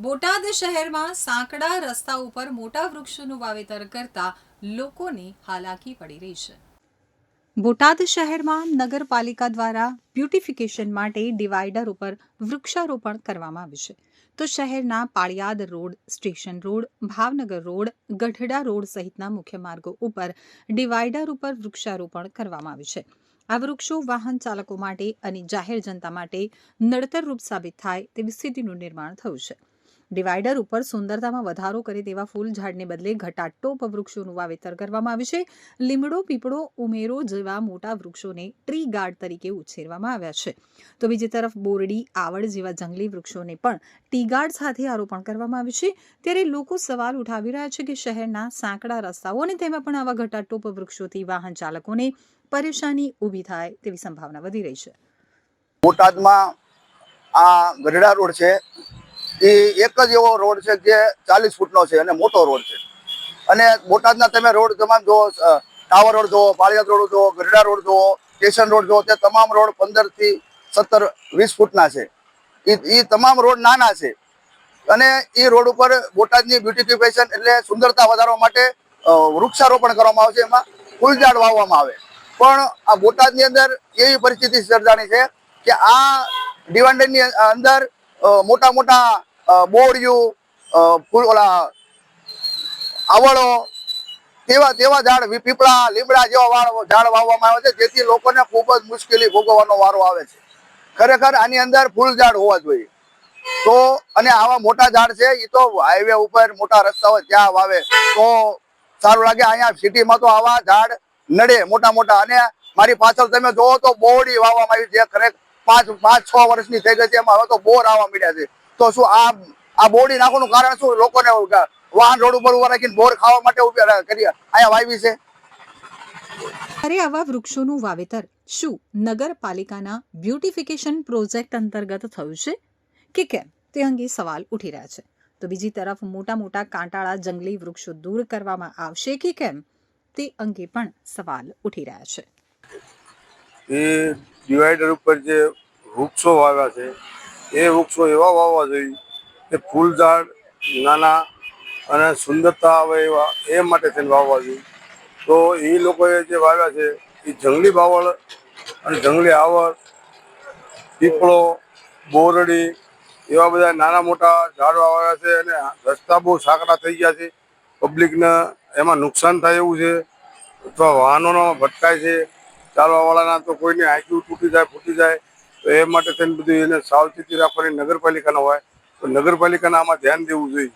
બોટાદ શહેરમાં સાંકડા રસ્તા ઉપર મોટા વૃક્ષોનું વાવેતર કરતા લોકોને હાલાકી પડી રહી છે। બોટાદ શહેરમાં નગરપાલિકા દ્વારા બ્યુટિફિકેશન માટે ડિવાઈડર ઉપર વૃક્ષારોપણ કરવામાં આવ્યું છે, તો શહેરના Paliyad road, station road, Bhavnagar road, Gadhada road સહિતના મુખ્ય માર્ગો ઉપર ડિવાઈડર ઉપર વૃક્ષારોપણ કરવામાં આવ્યું છે। આ વૃક્ષો વાહન ચાલકો માટે અને જાહેર જનતા માટે નડતરરૂપ સાબિત થાય તેવી સ્થિતિનું નિર્માણ થયું છે। ડિવાઈડર ઉપર સુંદરતામાં વધારો કરે તેવા ફૂલ ઝાડને બદલે ઘટાટોપ વૃક્ષોનું વાવેતર કરવામાં આવ્યું છે। લીમડો, પીપળો, ઉમેરો જેવા મોટા વૃક્ષોને ટ્રી ગાર્ડ તરીકે ઉછેરવામાં આવ્યા છે, તો બીજી તરફ બોરડી, આવડ જેવા જંગલી વૃક્ષોને પણ ટી ગાર્ડ સાથે આરોપણ કરવામાં આવ્યું છે। ત્યારે લોકો સવાલ ઉઠાવી રહ્યા છે કે શહેરના સાંકડા રસ્તાઓ અને તેમાં પણ આવા ઘટાટોપ વૃક્ષોથી વાહન ચાલકોને પરેશાની ઊભી થાય તેવી સંભાવના વધી રહી છે। બોટાદમાં આ ગઢડા રોડ છે એ એક જ એવો રોડ છે જે 40 ફૂટનો છે અને મોટો રોડ છે। અને બોટાદના તમે રોડ તમામ જુઓ, ટાવર રોડ જુઓ, પાળિયાદ રોડ જુઓ, ગઢડા રોડ જુઓ, સ્ટેશન રોડ જુઓ, તે તમામ રોડ 15 થી 17, 20 ફૂટના છે। એ તમામ રોડ નાના છે અને એ રોડ ઉપર બોટાદની બ્યુટિફિકેશન એટલે સુંદરતા વધારવા માટે વૃક્ષારોપણ કરવામાં આવે છે, એમાં ફૂલઝાડ વાવવામાં આવે। પણ આ બોટાદની અંદર એવી પરિસ્થિતિ સર્જાણી છે કે આ ડિવાઈડરની અંદર મોટા મોટા બોરડિયું, ઓલા આવળો તેવા ઝાડ, પીપળા, લીમડા જેવા ઝાડ વાવવામાં આવે છે, જેથી લોકોને ખૂબ જ મુશ્કેલી ભોગવવાનો વારો આવે છે। ખરેખર આની અંદર ફૂલ ઝાડ હોવા જોઈએ તો, અને આવા મોટા ઝાડ છે એ તો હાઈવે ઉપર મોટા રસ્તા હોય ત્યાં વાવે તો સારું લાગે। અહીંયા સિટીમાં તો આવા ઝાડ નડે મોટા મોટા। અને મારી પાછળ તમે જોવો તો બોરડી વાવવામાં આવી છે, ખરેખર 5-6 વર્ષની થઈ ગઈ છે, એમાં હવે તો બોર આવવા મળ્યા છે। તો શું આ બોરડી નાખવાનું કારણ શું? લોકોને વાહન રોડ ઉપર ઉભા રાખીને બોર ખાવા માટે ઉભા કરી અહીંયા વાવી છે। ત્યારે આવા વૃક્ષોનું વાવેતર શું નગરપાલિકાના બ્યુટિફિકેશન પ્રોજેક્ટ અંતર્ગત થયું છે કે કેમ તે અંગે સવાલ ઉઠી રહ્યા છે, તો બીજી તરફ મોટા કાંટાળા જંગલી વૃક્ષો દૂર કરવામાં આવશે કે કેમ તે અંગે પણ સવાલ ઉઠી રહ્યા છે। એ ડિવાઈડર ઉપર જે વૃક્ષો વાવ્યા છે એ વૃક્ષો એવા વાવવા જોઈએ કે ફૂલ ઝાડ નાના અને સુંદરતા આવે એવા, એ માટે તેને વાવવા જોઈએ। તો એ લોકોએ જે વાવ્યા છે એ જંગલી બાવળ અને જંગલી આવળ, પીપળો, બોરડી એવા બધા નાના મોટા ઝાડવા વાવ્યા છે। અને રસ્તા બહુ સાંકડા થઈ ગયા છે, પબ્લિકને એમાં નુકસાન થાય એવું છે, અથવા વાહનોનો ભટકાય છે ચાલવાવાળાના, તો કોઈની આંખી તૂટી જાય, ફૂટી જાય, તો એ માટે થઈને બધું એને સાવચેતી રાખવાની નગરપાલિકાનો હોય, તો નગરપાલિકાને આમાં ધ્યાન દેવું જોઈએ।